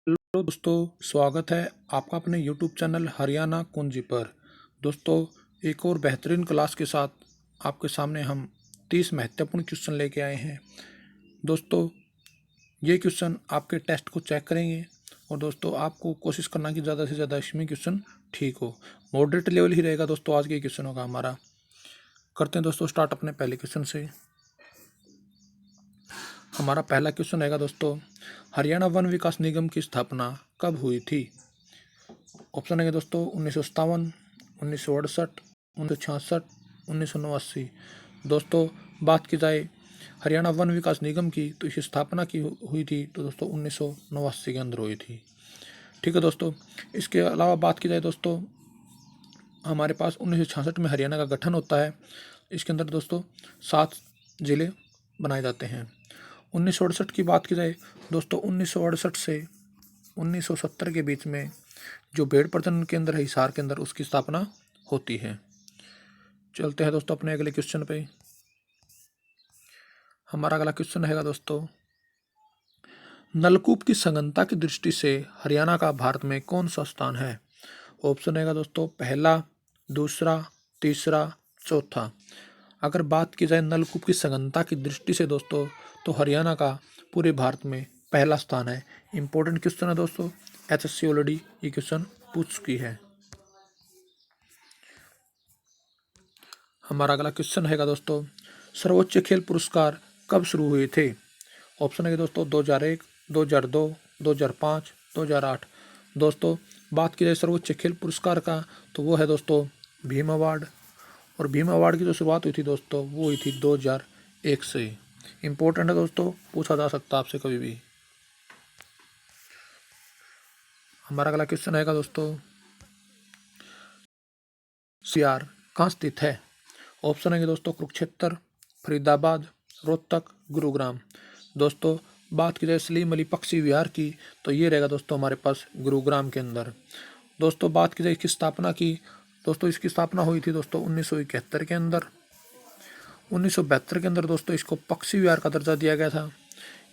Hello दोस्तों, स्वागत है आपका अपने यूट्यूब चैनल हरियाणा कुंजी पर। दोस्तों, एक और बेहतरीन क्लास के साथ आपके सामने हम 30 महत्वपूर्ण क्वेश्चन लेके आए हैं। दोस्तों, ये क्वेश्चन आपके टेस्ट को चेक करेंगे और दोस्तों आपको कोशिश करना कि ज़्यादा से ज़्यादा इसमें क्वेश्चन ठीक हो। मॉडरेट लेवल ही रहेगा दोस्तों आज के क्वेश्चनों का हमारा। करते हैं दोस्तों स्टार्ट अपने पहले क्वेश्चन से। हमारा पहला क्वेश्चन रहेगा दोस्तों, हरियाणा वन विकास निगम की स्थापना कब हुई थी? ऑप्शन है दोस्तों 1957, 1968, 1966, 1989। दोस्तों, बात की जाए हरियाणा वन विकास निगम की तो इसकी स्थापना की हुई थी तो दोस्तों 1989 के अंदर हुई थी। ठीक है दोस्तों, इसके अलावा बात की जाए दोस्तों हमारे पास 1966 में हरियाणा का गठन होता है। इसके अंदर दोस्तों 7 जिले बनाए जाते हैं। 1968 की बात की जाए दोस्तों 1968 से 1970 के बीच में जो भेड़ प्रजनन केंद्र है हिसार के अंदर उसकी स्थापना होती है। चलते हैं दोस्तों अपने अगले क्वेश्चन पे। हमारा अगला क्वेश्चन रहेगा दोस्तों, नलकूप की संघनता की दृष्टि से हरियाणा का भारत में कौन सा स्थान है? ऑप्शन रहेगा दोस्तों पहला, दूसरा, तीसरा, चौथा। अगर बात की जाए नलकूप की संघनता की दृष्टि से दोस्तों तो हरियाणा का पूरे भारत में पहला स्थान है। इंपॉर्टेंट क्वेश्चन है दोस्तों, एचएससी ऑलरेडी ये क्वेश्चन पूछ चुकी है। हमारा अगला क्वेश्चन रहेगा दोस्तों, सर्वोच्च खेल पुरस्कार कब शुरू हुए थे? ऑप्शन है दोस्तों 2001, 2002, 2005, 2008। दोस्तों, बात की जाए सर्वोच्च खेल पुरस्कार का तो वो है दोस्तों भीम अवार्ड। और भीम अवार्ड की जो शुरुआत हुई थी दोस्तों वो हुई थी 2001 से। इम्पोर्टेंट है दोस्तों, पूछा जा सकता है आपसे कभी भी। हमारा अगला क्वेश्चन रहेगा दोस्तों, सीआर कहाँ स्थित है? ऑप्शन है दोस्तों कुरुक्षेत्र, फरीदाबाद, रोहतक, गुरुग्राम। दोस्तों, बात की जाए सलीम अली पक्षी विहार की तो ये रहेगा दोस्तों हमारे पास गुरुग्राम के अंदर। दोस्तों, बात की जाए इसकी स्थापना की दोस्तों इसकी स्थापना हुई थी दोस्तों 1971 के अंदर। 1972 के अंदर दोस्तों इसको पक्षी विहार का दर्जा दिया गया था।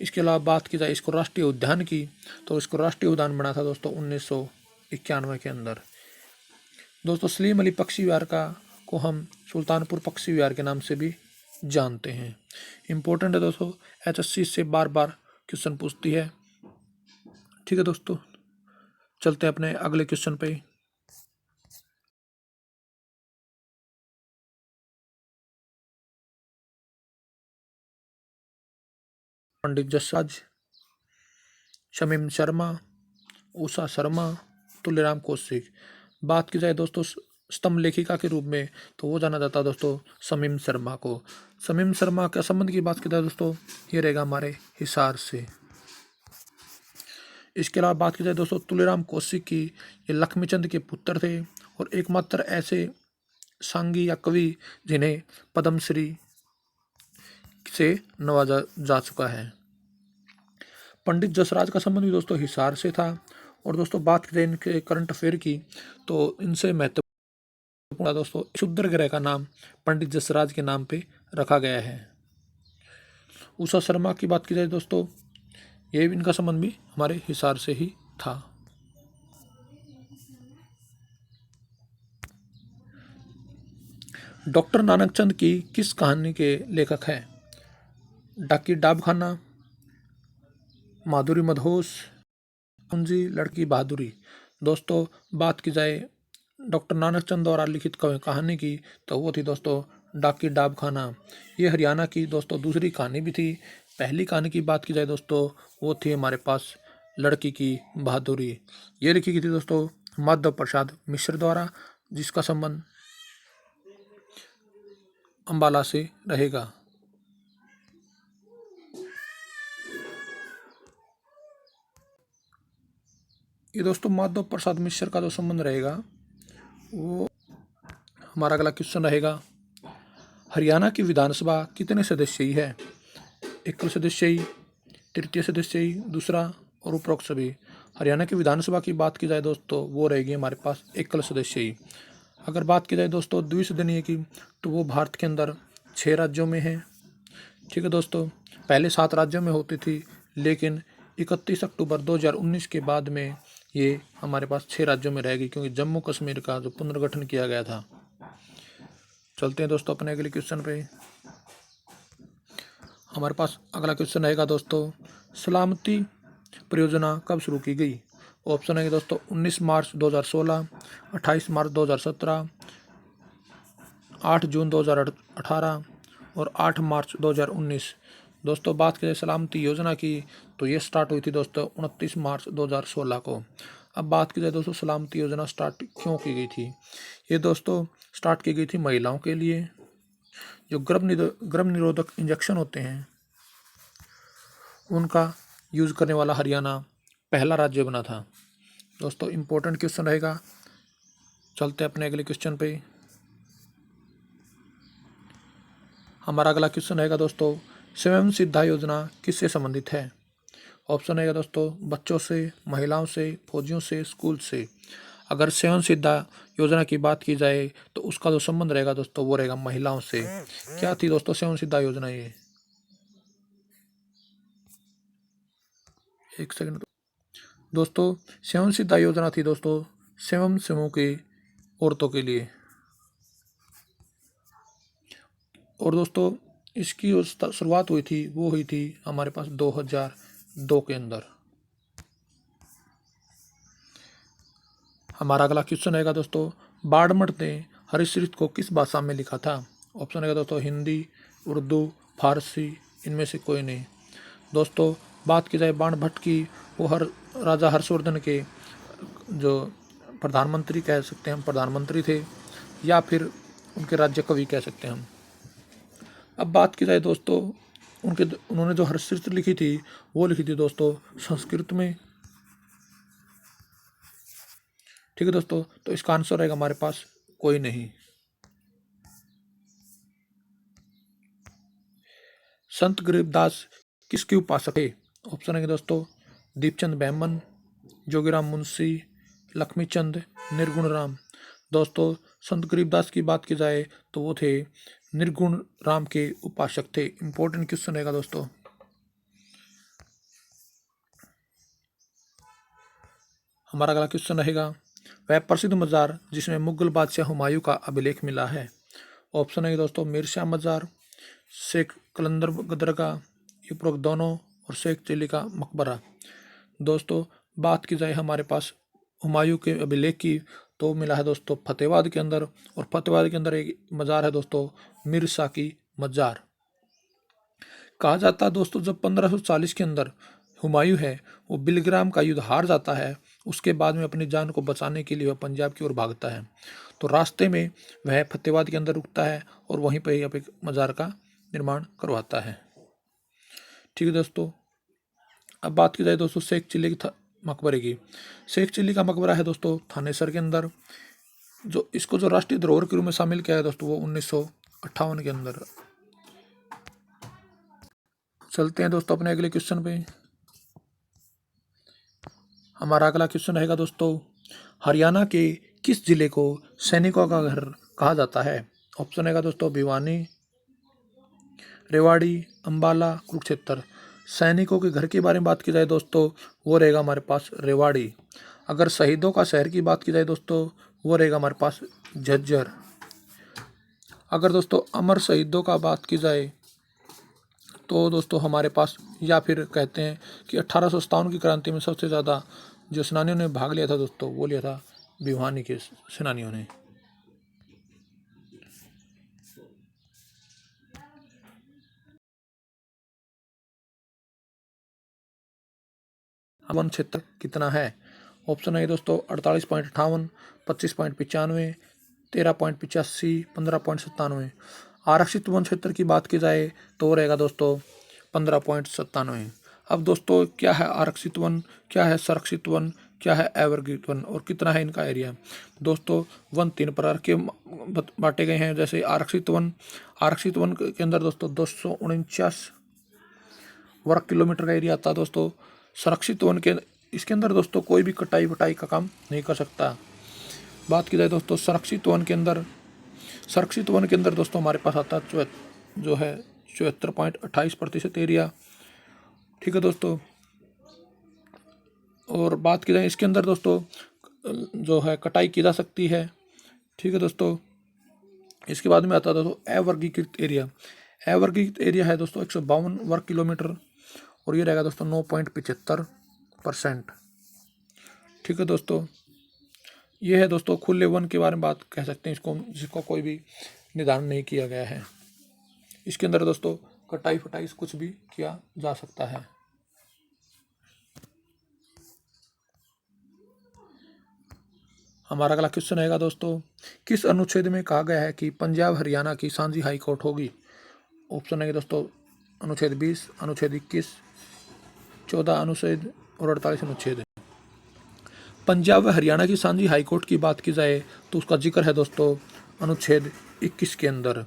इसके अलावा बात की जाए इसको राष्ट्रीय उद्यान की तो इसको राष्ट्रीय उद्यान बना था दोस्तों 1991 के अंदर। दोस्तों, सलीम अली पक्षी विहार का को हम सुल्तानपुर पक्षी विहार के नाम से भी जानते हैं। इम्पोर्टेंट है दोस्तों, एचएससी से बार बार क्वेश्चन पूछती है। ठीक है दोस्तों, चलते हैं अपने अगले क्वेश्चन पे। पंडित जसराज, शमीम शर्मा, उषा शर्मा, तुलेराम कौशिक। बात की जाए दोस्तों स्तंभ लेखिका के रूप में तो वो जाना जाता है दोस्तों शमीम शर्मा को। शमीम शर्मा के संबंध की बात की जाए दोस्तों ये रहेगा हमारे हिसार से। इसके अलावा बात की जाए दोस्तों तुलेराम कौशिक की, ये लक्ष्मीचंद के पुत्र थे और एकमात्र ऐसे सांगी या कवि जिन्हें पद्मश्री से नवाजा जा चुका है। पंडित जसराज का संबंध भी दोस्तों हिसार से था। और दोस्तों, बात करें इनके करंट अफेयर की तो इनसे महत्वपूर्ण दोस्तों क्षुद्र ग्रह का नाम पंडित जसराज के नाम पे रखा गया है। उषा शर्मा की बात की जाए दोस्तों ये भी इनका संबंध भी हमारे हिसार से ही था। डॉक्टर नानकचंद की किस कहानी के लेखक हैं? डाकी डाबखाना, माधुरी मदहोश, कुंजी लड़की बहादुरी। दोस्तों, बात की जाए डॉक्टर नानकचंद द्वारा लिखित कहानी की तो वो थी दोस्तों डाकी डाबखाना। ये हरियाणा की दोस्तों दूसरी कहानी भी थी। पहली कहानी की बात की जाए दोस्तों वो थी हमारे पास लड़की की बहादुरी। ये लिखी गई थी दोस्तों माधव प्रसाद मिश्र द्वारा, जिसका संबंध अम्बाला से रहेगा। ये दोस्तों माधव प्रसाद मिश्र का जो संबंध रहेगा वो हमारा अगला क्वेश्चन रहेगा, हरियाणा की विधानसभा कितने सदस्यीय है? एकल सदस्यीय, तृतीय सदस्यीय, दूसरा और उपरोक्त सभी। हरियाणा की विधानसभा की बात की जाए दोस्तों वो रहेगी हमारे पास एकल सदस्यीय। अगर बात की जाए दोस्तों द्विसदनीय की तो वो भारत के अंदर 6 राज्यों में है। ठीक है दोस्तों, पहले 7 राज्यों में होती थी लेकिन 31 अक्टूबर 2019 के बाद में ये हमारे पास 6 राज्यों में रहेगी, क्योंकि जम्मू कश्मीर का जो पुनर्गठन किया गया था। चलते हैं दोस्तों अपने अगले क्वेश्चन पे। हमारे पास अगला क्वेश्चन रहेगा दोस्तों, सलामती परियोजना कब शुरू की गई? ऑप्शन है दोस्तों 19 मार्च 2016, 28 मार्च 2017, 8 जून 2018 और 8 मार्च 2019। दोस्तों बात करें सलामती योजना की तो ये स्टार्ट हुई थी दोस्तों 29 मार्च 2016 को। अब बात की जाए दोस्तों सलामती योजना स्टार्ट क्यों की गई थी? ये दोस्तों स्टार्ट की गई थी महिलाओं के लिए, जो गर्भ निरोधक इंजेक्शन होते हैं उनका यूज़ करने वाला हरियाणा पहला राज्य बना था। दोस्तों इम्पोर्टेंट क्वेश्चन रहेगा। चलते हैं अपने अगले क्वेश्चन पे। हमारा अगला क्वेश्चन रहेगा दोस्तों, स्वयं सिद्धा योजना किससे संबंधित है? ऑप्शन रहेगा दोस्तों बच्चों से, महिलाओं से, फौजियों से, स्कूल से। अगर स्वयं सिद्धा योजना की बात की जाए तो उसका जो संबंध रहेगा दोस्तों वो रहेगा महिलाओं से। क्या थी दोस्तों स्वयं सिद्धा योजना? ये एक सेकंड दोस्तों, स्वयं सिद्धा योजना थी दोस्तों स्वयं समूह के औरतों के लिए। और दोस्तों इसकी जो शुरुआत हुई थी वो हुई थी हमारे पास 2002 के अंदर। हमारा अगला क्वेश्चन रहेगा दोस्तों, बाड़मेर ने हरिश्चरित को किस भाषा में लिखा था? ऑप्शन रहेगा दोस्तों हिंदी, उर्दू, फारसी, इनमें से कोई नहीं। दोस्तों बात की जाए बाणभट्ट की, वो राजा हर्षवर्धन के जो प्रधानमंत्री कह सकते हैं हम, प्रधानमंत्री थे या फिर उनके राज्य कवि कह सकते हैं हम। अब बात की जाए दोस्तों उन्होंने जो हरिश्चरित लिखी थी वो लिखी थी दोस्तों संस्कृत में। ठीक है दोस्तों, तो इसका आंसर रहेगा हमारे पास कोई नहीं। संत गरीबदास किसके उपासक थे? ऑप्शन है दोस्तों दीपचंद बैमन, जोगीराम मुंशी, लक्ष्मीचंद, निर्गुण राम। दोस्तों संत गरीबदास की बात की जाए तो वो थे निर्गुण राम के उपासक थे। इंपॉर्टेंट क्वेश्चन रहेगा दोस्तों। हमारा अगला क्वेश्चन रहेगा, वह प्रसिद्ध मजार जिसमें मुगल बादशाह हुमायूं का अभिलेख मिला है? ऑप्शन है दोस्तों मीर शाह मजार, शेख कलंदर दरगाह, उपरोक्त दोनों और शेख चिली का मकबरा। दोस्तों बात की जाए हमारे पास हुमायूं के अभिलेख की तो मिला है दोस्तों फतेहाबाद के अंदर, और फतेहाबाद के अंदर एक मजार है दोस्तों मीर शाह की मजार। कहा जाता है दोस्तों जब 1540 के अंदर हुमायूं है वो बिलग्राम का युद्ध हार जाता है, उसके बाद में अपनी जान को बचाने के लिए वह पंजाब की ओर भागता है। तो रास्ते में वह फतेहाबाद के अंदर रुकता है और वहीं पर ही अब एक मजार का निर्माण करवाता है। ठीक है दोस्तों, अब बात की जाए दोस्तों शेख चिल्ली के मकबरे की। शेख चिल्ली का मकबरा है दोस्तों थानेसर के अंदर, जो इसको जो राष्ट्रीय धरोहर के रूप में शामिल किया है दोस्तों वो 1958 के अंदर। चलते हैं दोस्तों अपने अगले क्वेश्चन पे। हमारा अगला क्वेश्चन रहेगा दोस्तों, हरियाणा के किस जिले को सैनिकों का घर कहा जाता है? ऑप्शन रहेगा दोस्तों भिवानी, रेवाड़ी, अंबाला, कुरुक्षेत्र। सैनिकों के घर के बारे में बात की जाए दोस्तों वो रहेगा हमारे पास रेवाड़ी। अगर शहीदों का शहर की बात की जाए दोस्तों वो रहेगा हमारे पास झज्जर। अगर दोस्तों अमर शहीदों का बात की जाए तो दोस्तों हमारे पास, या फिर कहते हैं कि 1857 की क्रांति में सबसे ज़्यादा जो सेनानियों ने भाग लिया था दोस्तों वो लिया था भिवानी के सेनानियों ने। वन क्षेत्र कितना है? ऑप्शन है दोस्तों 48.58, 25.95, 13.85, 15.97। आरक्षित वन क्षेत्र की बात की जाए तो रहेगा दोस्तों 15.97। अब दोस्तों क्या है आरक्षित वन, क्या है संरक्षित वन, क्या है एवरग्रीन वन और कितना है इनका एरिया? दोस्तों वन 3 प्रकार के बांटे गए हैं। जैसे आरक्षित वन के अंदर दोस्तों 249 वर्ग किलोमीटर का एरिया आता है दोस्तों। संरक्षित वन के इसके अंदर दोस्तों कोई भी कटाई वटाई का काम नहीं कर सकता। बात की जाए दोस्तों संरक्षित वन के अंदर दोस्तों हमारे पास आता है जो है 74.28% एरिया। ठीक है दोस्तों, और बात की जाए इसके अंदर दोस्तों जो है कटाई की जा सकती है। ठीक है दोस्तों, इसके बाद में आता है दोस्तों अवर्गीकृत एरिया। अवर्गीकृत एरिया है दोस्तों 152 वर्ग किलोमीटर, और ये रहेगा दोस्तों 9.75%। ठीक है दोस्तों, ये है दोस्तों खुले वन के बारे में बात कह सकते हैं इसको, जिसको कोई भी निर्धारण नहीं किया गया है। इसके अंदर दोस्तों कटाई फटाई कुछ भी किया जा सकता है। हमारा अगला क्वेश्चन रहेगा दोस्तों, किस अनुच्छेद में कहा गया है कि पंजाब हरियाणा की सांझी हाई कोर्ट होगी? ऑप्शन है दोस्तों अनुच्छेद 20, अनुच्छेद 21, 14 अनुच्छेद और 48 अनुच्छेद। पंजाब व हरियाणा की सांझी हाई कोर्ट की बात की जाए तो उसका जिक्र है दोस्तों अनुच्छेद 21 के अंदर।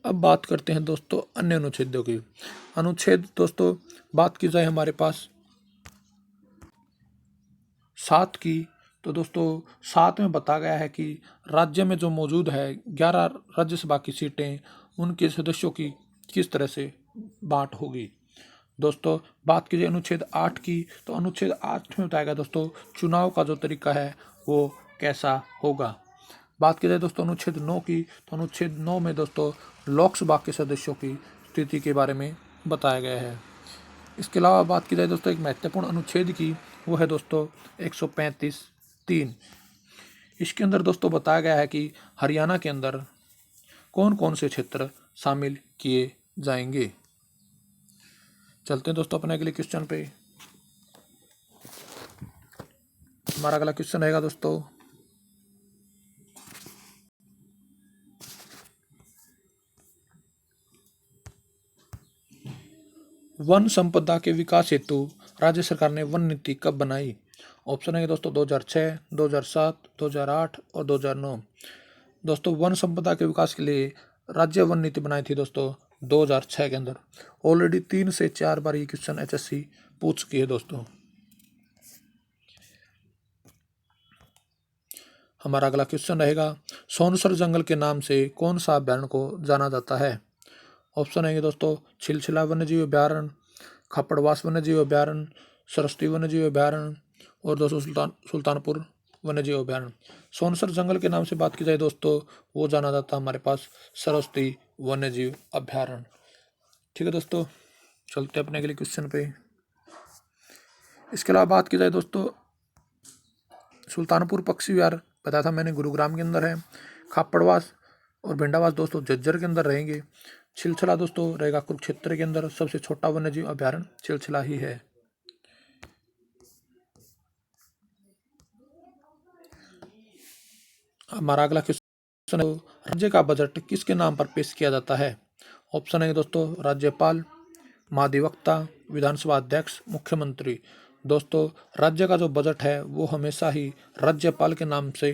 अब बात करते हैं दोस्तों अन्य अनुच्छेदों की। अनुच्छेद दोस्तों बात की जाए हमारे पास 7 की, तो दोस्तों 7 में बताया गया है कि राज्य में जो मौजूद है 11 राज्यसभा की सीटें, उनके सदस्यों की किस तरह से बांट होगी। दोस्तों बात की जाए अनुच्छेद 8 की, तो अनुच्छेद 8 में बताया गया दोस्तों चुनाव का जो तरीका है वो कैसा होगा। बात की जाए दोस्तों अनुच्छेद 9 की, तो अनुच्छेद 9 में दोस्तों लोकसभा के सदस्यों की स्थिति के बारे में बताया गया है। इसके अलावा बात की जाए दोस्तों एक महत्वपूर्ण अनुच्छेद की, वो है दोस्तों 135(3). इसके अंदर दोस्तों बताया गया है कि हरियाणा के अंदर कौन कौन से क्षेत्र शामिल किए जाएंगे। चलते हैं दोस्तों अपने अगले क्वेश्चन पे। हमारा अगला क्वेश्चन रहेगा दोस्तों, वन संपदा के विकास हेतु राज्य सरकार ने वन नीति कब बनाई? ऑप्शन है दोस्तों 2006, 2007, 2008 और 2009। दोस्तों वन संपदा के विकास के लिए राज्य वन नीति बनाई थी दोस्तों 2006 के अंदर। ऑलरेडी 3 से 4 बार ये क्वेश्चन HSC पूछ चुकी है दोस्तों। हमारा अगला क्वेश्चन रहेगा, सोनसर जंगल के नाम से कौन सा अभ्यारण्य को जाना जाता है? ऑप्शन है दोस्तों छिलछिला वन्यजीव अभ्यारण्य, खपड़वास वन्यजीव अभ्यारण्य, सरस्वती वन्यजीव अभ्यारण्य और दोस्तों सुल्तानपुर वन्यजीव अभ्यारण्य। सोनसर जंगल के नाम से बात की जाए दोस्तों वो जाना जाता है हमारे पास सरस्वती वन्यजीव अभ्यारण्य। ठीक है दोस्तों, चलते हैं अपने अगले क्वेश्चन पे। इसके अलावा बात की जाए दोस्तों सुल्तानपुर पक्षी विहार बताया था मैंने गुरुग्राम के अंदर है। खापड़वास और भिंडावास दोस्तों झज्जर के अंदर रहेंगे। छिलछिला दोस्तों रहेगा कुरुक्षेत्र के अंदर, सबसे छोटा वन्यजीव अभ्यारण्य छिलछिला ही है। हमारा अगला क्वेश्चन है, राज्य का बजट किसके नाम पर पेश किया जाता है? ऑप्शन है दोस्तों राज्यपाल, महाधिवक्ता, विधानसभा अध्यक्ष, मुख्यमंत्री। दोस्तों राज्य का जो बजट है वो हमेशा ही राज्यपाल के नाम से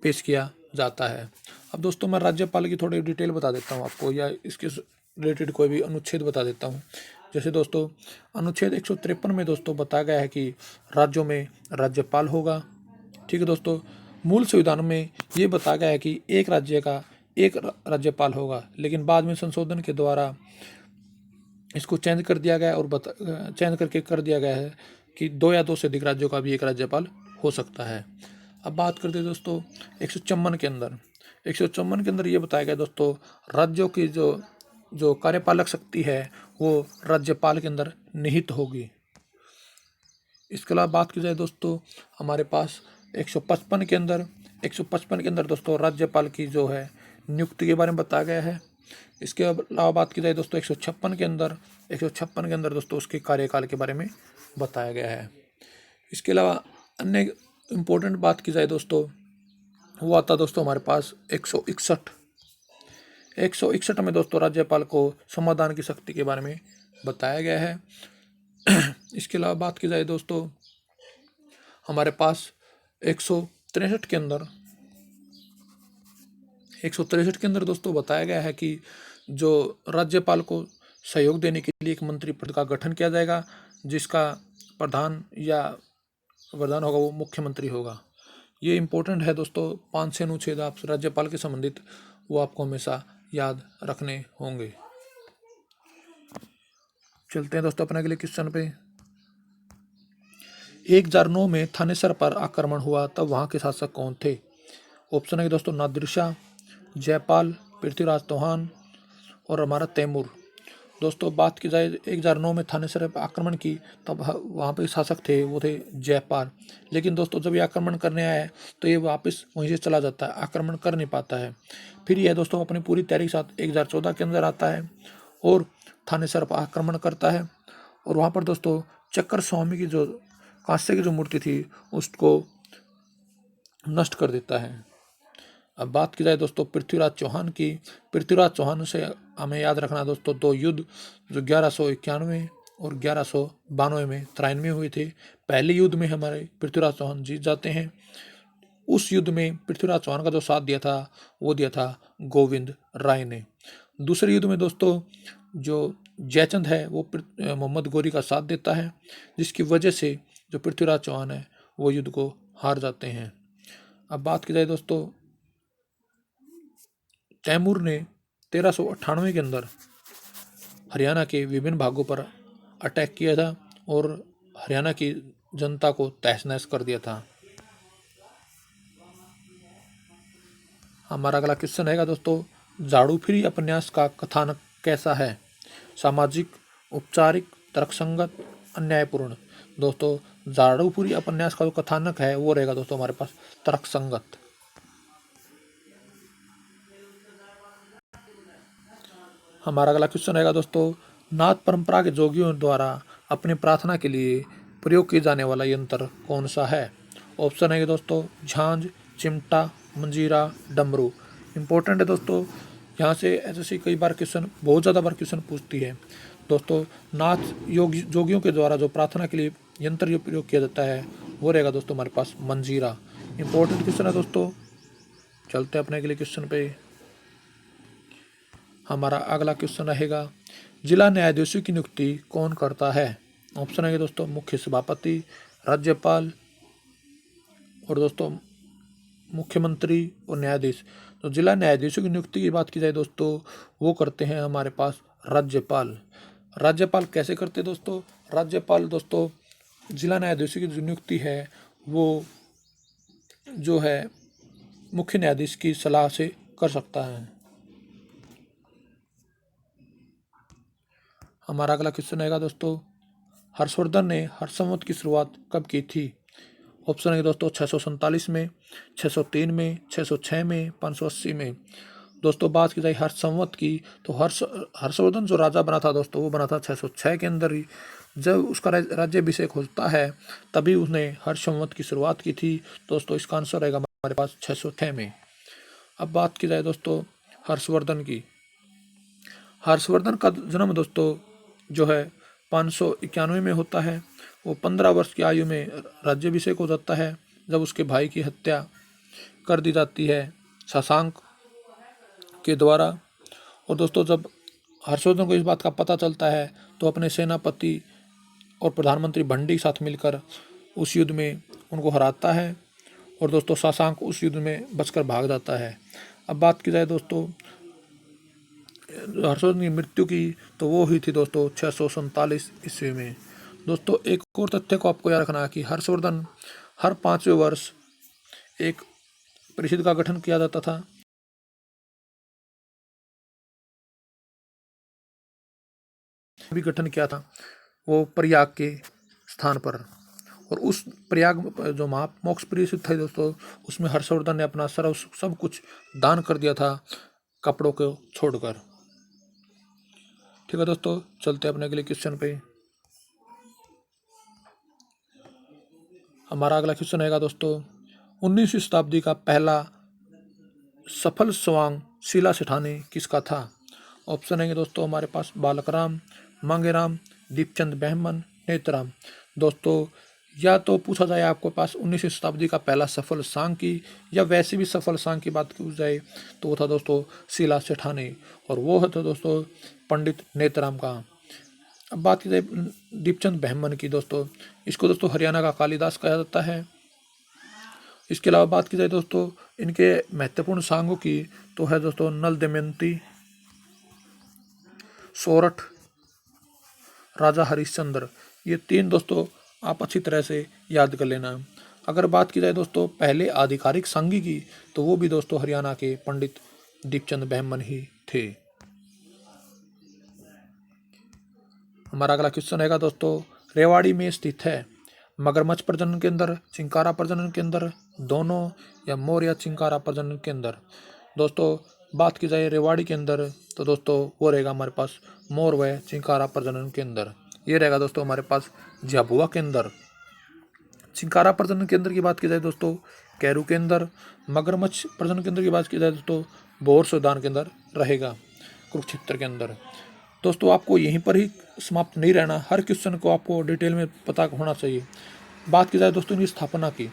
पेश किया जाता है। अब दोस्तों मैं राज्यपाल की थोड़ी डिटेल बता देता हूँ आपको, या इसके रिलेटेड कोई भी अनुच्छेद बता देता हूँ। जैसे दोस्तों अनुच्छेद 153 में दोस्तों बताया गया है कि राज्यों में राज्यपाल होगा। ठीक है दोस्तों, मूल संविधान में ये बताया गया है कि एक राज्य का एक राज्यपाल होगा, लेकिन बाद में संशोधन के द्वारा इसको चेंज कर दिया गया और चेंज करके कर दिया गया है कि 2 या 2 से अधिक राज्यों का भी एक राज्यपाल हो सकता है। अब बात करते हैं दोस्तों 154 के अंदर। 154 के अंदर ये बताया गया दोस्तों राज्यों की जो कार्यपालक शक्ति है वो राज्यपाल के अंदर निहित होगी। इसके अलावा बात की जाए दोस्तों हमारे पास 155 के अंदर 155 के अंदर दोस्तों राज्यपाल की जो है नियुक्ति के बारे में बताया गया है। इसके अलावा बात की जाए दोस्तों 156 के अंदर दोस्तों उसके कार्यकाल के बारे में बताया गया है। इसके अलावा अन्य इम्पोर्टेंट बात की जाए दोस्तों वो आता दोस्तों हमारे पास 161 में दोस्तों राज्यपाल को समाधान की शक्ति के बारे में बताया गया है। इसके अलावा बात की जाए दोस्तों हमारे पास 163 के अंदर दोस्तों बताया गया है कि जो राज्यपाल को सहयोग देने के लिए एक मंत्रिपरिषद का गठन किया जाएगा, जिसका प्रधान होगा वो मुख्यमंत्री होगा। ये इम्पोर्टेंट है दोस्तों। 5 अनुच्छेद आप राज्यपाल के संबंधित वो आपको हमेशा याद रखने होंगे। चलते हैं दोस्तों अपने अगले क्वेश्चन पे। 1009 में थानेसर पर आक्रमण हुआ तब वहाँ के शासक कौन थे? ऑप्शन है दोस्तों नादिर शाह, जयपाल, पृथ्वीराज चौहान और हमारा तैमूर। दोस्तों बात की जाए 1009 में थानेसर पर आक्रमण की तब वहाँ पे शासक थे वो थे जयपाल। लेकिन दोस्तों जब ये आक्रमण करने आया है तो ये वापस वहीं से चला जाता है, आक्रमण कर नहीं पाता है। फिर यह दोस्तों अपनी पूरी तैयारी के साथ 1014 के अंदर आता है और थानेसर पर आक्रमण करता है और वहाँ पर दोस्तों चक्कर स्वामी की जो कांस्य की जो मूर्ति थी उसको नष्ट कर देता है। अब बात की जाए दोस्तों पृथ्वीराज चौहान की। पृथ्वीराज चौहान से हमें याद रखना दोस्तों दो युद्ध जो 1191 और 1192 में तराइन में हुए थे। पहले युद्ध में हमारे पृथ्वीराज चौहान जीत जाते हैं। उस युद्ध में पृथ्वीराज चौहान का जो साथ दिया था वो दिया था गोविंद राय ने। दूसरे युद्ध में दोस्तों जो जयचंद है वो मोहम्मद गौरी का साथ देता है, जिसकी वजह से जो पृथ्वीराज चौहान है वो युद्ध को हार जाते हैं। अब बात की जाए दोस्तों तैमूर ने 1398 के अंदर हरियाणा के विभिन्न भागों पर अटैक किया था और हरियाणा की जनता को तहस नहस कर दिया था। हमारा अगला क्वेश्चन है दोस्तों झाड़ू फिरी उपन्यास का कथानक कैसा है? सामाजिक, औपचारिक, तर्कसंगत, अन्यायपूर्ण। दोस्तों झाड़ू फिरी उपन्यास का जो कथानक है वो रहेगा दोस्तों हमारे पास तर्कसंगत। हमारा अगला क्वेश्चन रहेगा दोस्तों नाथ परंपरा के जोगियों द्वारा अपनी प्रार्थना के लिए प्रयोग किए जाने वाला यंत्र कौन सा है? ऑप्शन है दोस्तों झांझ, चिमटा, मंजीरा, डमरू। इंपॉर्टेंट है दोस्तों, यहाँ से ऐसे कई बार क्वेश्चन बहुत ज़्यादा बार क्वेश्चन पूछती है। दोस्तों नाथ जोगियों के द्वारा जो प्रार्थना के लिए यंत्र जो प्रयोग किया जाता है वो रहेगा दोस्तों हमारे पास मंजीरा। इंपॉर्टेंट क्वेश्चन है दोस्तों। चलते हैं अपने अगले क्वेश्चन पे। हमारा अगला क्वेश्चन रहेगा जिला न्यायाधीशों की नियुक्ति कौन करता है? ऑप्शन है दोस्तों मुख्य सभापति, राज्यपाल और दोस्तों मुख्यमंत्री और न्यायाधीश। तो जिला न्यायाधीशों की नियुक्ति की बात की जाए दोस्तों वो करते हैं हमारे पास राज्यपाल। राज्यपाल कैसे करते हैं दोस्तों? राज्यपाल दोस्तों जिला न्यायाधीशों की जो नियुक्ति है वो जो है मुख्य न्यायाधीश की सलाह से कर सकता है। हमारा अगला क्वेश्चन रहेगा दोस्तों हर्षवर्धन ने हर्षसंवत की शुरुआत कब की थी? ऑप्शन है दोस्तों 647 में, 603 में, 606 में, 580 में। दोस्तों बात की जाए हर्षसंवत की तो हर्षवर्धन जो राजा बना था दोस्तों वो बना था 606 के अंदर ही। जब उसका राज्याभिषेक होता है तभी उसने हर्षसंवत की शुरुआत की थी। दोस्तों इसका आंसर रहेगा हमारे पास 606 में। अब बात की जाए दोस्तों हर्षवर्धन की। हर्षवर्धन का जन्म दोस्तों जो है 591 में होता है। वो 15 वर्ष की आयु में राज्याभिषेक हो जाता है जब उसके भाई की हत्या कर दी जाती है शशांक के द्वारा। और दोस्तों जब हर्षवर्धन को इस बात का पता चलता है तो अपने सेनापति और प्रधानमंत्री भंडी के साथ मिलकर उस युद्ध में उनको हराता है और दोस्तों शशांक उस युद्ध में बचकर भाग जाता है। अब बात की जाए दोस्तों हर्षवर्धन की मृत्यु की तो वो हुई थी दोस्तों 647 ईस्वी में। दोस्तों एक और तथ्य को आपको याद रखना है कि हर्षवर्धन हर 5वें वर्ष एक परिषद का गठन किया जाता था। भी गठन किया था वो प्रयाग के स्थान पर और उस प्रयाग जो मोक्ष परिषद था दोस्तों उसमें हर्षवर्धन ने अपना सर्व सब कुछ दान कर दिया था कपड़ों को छोड़कर। ठीक है दोस्तों चलते अपने अगले क्वेश्चन पे। हमारा अगला क्वेश्चन रहेगा दोस्तों 19वीं शताब्दी का पहला सफल स्वांग शिला सेठानी किसका था? ऑप्शन है दोस्तों हमारे पास बालकराम, मांगेराम, दीपचंद बहमन, नेतराम। दोस्तों या तो पूछा जाए आपके पास 19वीं शताब्दी का पहला सफल सांग की या वैसे भी सफल सांग की बात की जाए तो वो था दोस्तों शिला सेठानी और वो है तो दोस्तों पंडित नेतराम का। अब बात की जाए दीपचंद बहमन की दोस्तों इसको दोस्तों हरियाणा का कालिदास कहा जाता है। इसके अलावा बात की जाए दोस्तों इनके महत्वपूर्ण सांगों की तो है दोस्तों नल दमयंती, सोरठ, राजा हरिश्चंद्र। ये तीन दोस्तों आप अच्छी तरह से याद कर लेना। अगर बात की जाए दोस्तों पहले आधिकारिक संघी की, तो वो भी दोस्तों हरियाणा के पंडित दीपचंद बहमन ही थे। हमारा अगला क्वेश्चन रहेगा दोस्तों, रेवाड़ी में स्थित है मगरमच्छ प्रजनन केंद्र, चिंकारा प्रजनन केंद्र, दोनों, या मोर या चिंकारा प्रजनन केंद्र। दोस्तों बात की जाए रेवाड़ी के अंदर, तो दोस्तों वो रहेगा हमारे पास मोर व चिंकारा प्रजनन केंद्र। ये रहेगा दोस्तों हमारे पास झाबुआ के अंदर। चिंकारा प्रजनन केंद्र की बात की जाए दोस्तों कैरू के अंदर। मगरमच्छ प्रजनन केंद्र की बात की जाए दोस्तों बोर सोदान के अंदर रहेगा, कुरुक्षेत्र के अंदर। दोस्तों आपको यहीं पर ही समाप्त नहीं रहना, हर क्वेश्चन को आपको डिटेल में पता होना चाहिए। बात की जाए दोस्तों इनकी स्थापना की,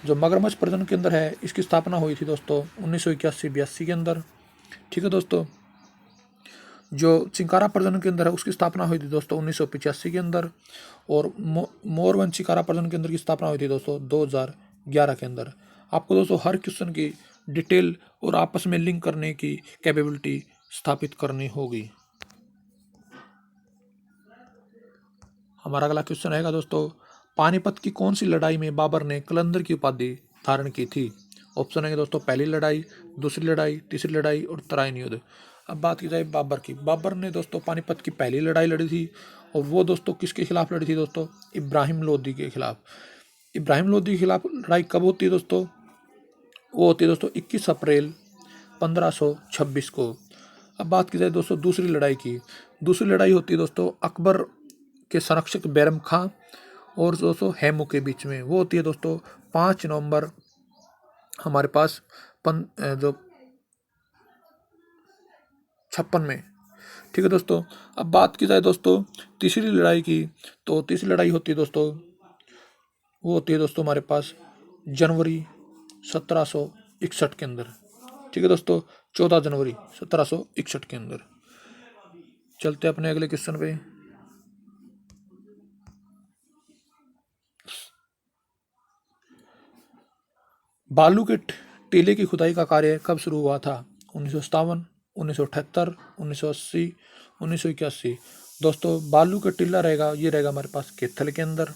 जो मगरमच्छ प्रजनन केंद्र है इसकी स्थापना हुई थी दोस्तों 1981-82 के अंदर। ठीक है दोस्तों, जो चिंकारा प्रजनन केंद्र है उसकी स्थापना हुई थी दोस्तों 1985 के अंदर, और मोरवन चिंकारा प्रजनन केंद्र की स्थापना हुई थी दोस्तों 2011 के अंदर। आपको दोस्तों हर क्वेश्चन की डिटेल और आपस में लिंक करने की कैपेबिलिटी स्थापित करनी होगी। हमारा अगला क्वेश्चन रहेगा दोस्तों, पानीपत की कौन सी लड़ाई में बाबर ने कलंदर की उपाधि धारण की थी? ऑप्शन है दोस्तों पहली लड़ाई, दूसरी लड़ाई, तीसरी लड़ाई और तराइन युद्ध। अब बात की जाए बाबर की, बाबर ने दोस्तों पानीपत की पहली लड़ाई लड़ी थी, और वो दोस्तों किसके खिलाफ लड़ी थी दोस्तों? इब्राहिम लोदी के खिलाफ। इब्राहिम लोदी के खिलाफ लड़ाई कब होती है दोस्तों? वो होती है दोस्तों 21 अप्रैल 1526 को। अब बात की जाए दोस्तों दूसरी लड़ाई की, दूसरी लड़ाई होती है दोस्तों अकबर के संरक्षक बैरम खां और दोस्तों हेमू के बीच में। वो होती है दोस्तों 5 नवंबर हमारे पास जो 56 में। ठीक है दोस्तों, अब बात की जाए दोस्तों तीसरी लड़ाई की, तो तीसरी लड़ाई होती है दोस्तों, वो होती है दोस्तों हमारे पास जनवरी 1761 के अंदर। ठीक है दोस्तों, 14 जनवरी 1761 के अंदर। चलते अपने अगले क्वेश्चन पे। बालू के टीले की खुदाई का कार्य कब शुरू हुआ था? 1957, 1978, 1980, 1981। दोस्तों बालू का टीला रहेगा, ये रहेगा हमारे पास कैथल के अंदर।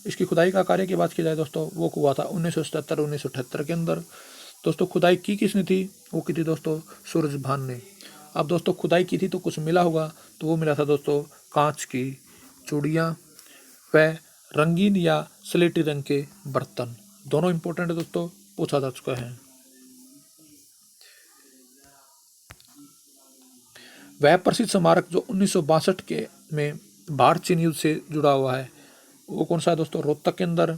इसकी खुदाई का कार्य की बात की जाए दोस्तों, वो हुआ था 1977, 1978 के अंदर। दोस्तों खुदाई की किसने थी? वो की थी दोस्तों सूरज भान ने। अब दोस्तों खुदाई की थी तो कुछ मिला होगा, तो वो मिला था दोस्तों कांच की चूड़ियाँ व रंगीन या स्लेटी रंग के बर्तन। दोनों इंपॉर्टेंट है दोस्तों, पूछा जा चुका है। वह प्रसिद्ध स्मारक जो 1962 के में भारत चीन युद्ध से जुड़ा हुआ है, वो कौन सा है दोस्तों? रोहतक के अंदर,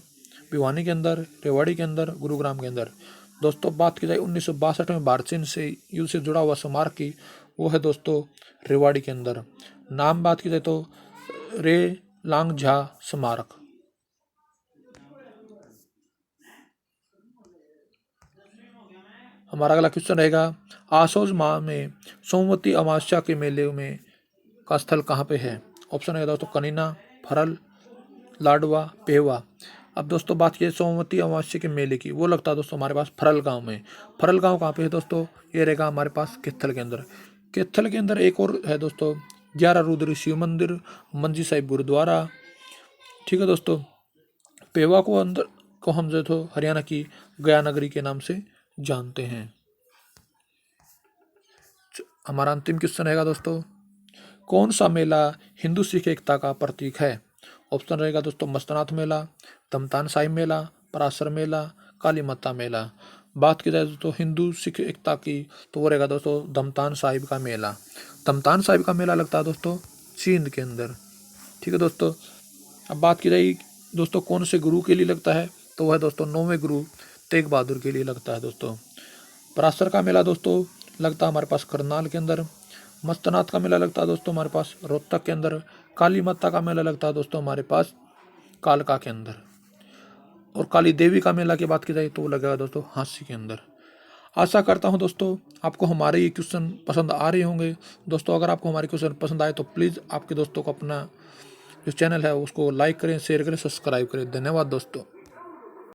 भिवानी के अंदर, रेवाड़ी के अंदर, गुरुग्राम के अंदर। दोस्तों बात की जाए 1962 में भारत चीन से युद्ध से जुड़ा हुआ स्मारक की, वो है दोस्तों रेवाड़ी के अंदर। नाम बात की जाए तो रे लांग झा स्मारक। हमारा अगला क्वेश्चन रहेगा, आसोज माह में सोमवती अमावस्या के मेले में का स्थल कहाँ पे है? ऑप्शन है दोस्तों कनीना, फरल, लाडवा, पेहवा। अब दोस्तों बात की सोमवती अमावस्या के मेले की, वो लगता है दोस्तों हमारे पास फरल गांव में। फरल गांव कहाँ पे है दोस्तों? ये रहेगा हमारे पास कैथल के अंदर। कैथल के अंदर एक और है दोस्तों 11 रुद्र शिव मंदिर, मंजी साहिब गुरुद्वारा। ठीक है दोस्तों, पेहवा को अंदर को हम जो तो हरियाणा की गया नगरी के नाम से जानते हैं। हमारा अंतिम क्वेश्चन रहेगा दोस्तों, कौन सा मेला हिंदू सिख एकता का प्रतीक है? ऑप्शन रहेगा दोस्तों मस्तनाथ मेला, दमतान साहिब मेला, पराशर मेला, काली माता मेला। बात की जाए दोस्तों हिंदू सिख एकता की, तो वो रहेगा दोस्तों दमतान साहिब का मेला। दमतान साहिब का मेला लगता है दोस्तों सिंध के अंदर। ठीक है दोस्तों, अब बात की जाए दोस्तों कौन से गुरु के लिए लगता है, तो वह है दोस्तों 9वें गुरु तेग बहादुर के लिए लगता है दोस्तों। पराशर का मेला दोस्तों लगता है हमारे पास करनाल के अंदर। मस्तनाथ का मेला लगता है दोस्तों हमारे पास रोहतक के अंदर। काली माता का मेला लगता है दोस्तों हमारे पास कालका के अंदर। और काली देवी का मेला की बात की जाए तो वो लगेगा दोस्तों हांसी के अंदर। आशा करता हूं दोस्तों आपको हमारे ये क्वेश्चन पसंद आ रहे होंगे। दोस्तों अगर आपको हमारे क्वेश्चन पसंद आए तो प्लीज़ आपके दोस्तों को अपना जो चैनल है उसको लाइक करें, शेयर करें, सब्सक्राइब करें। धन्यवाद दोस्तों।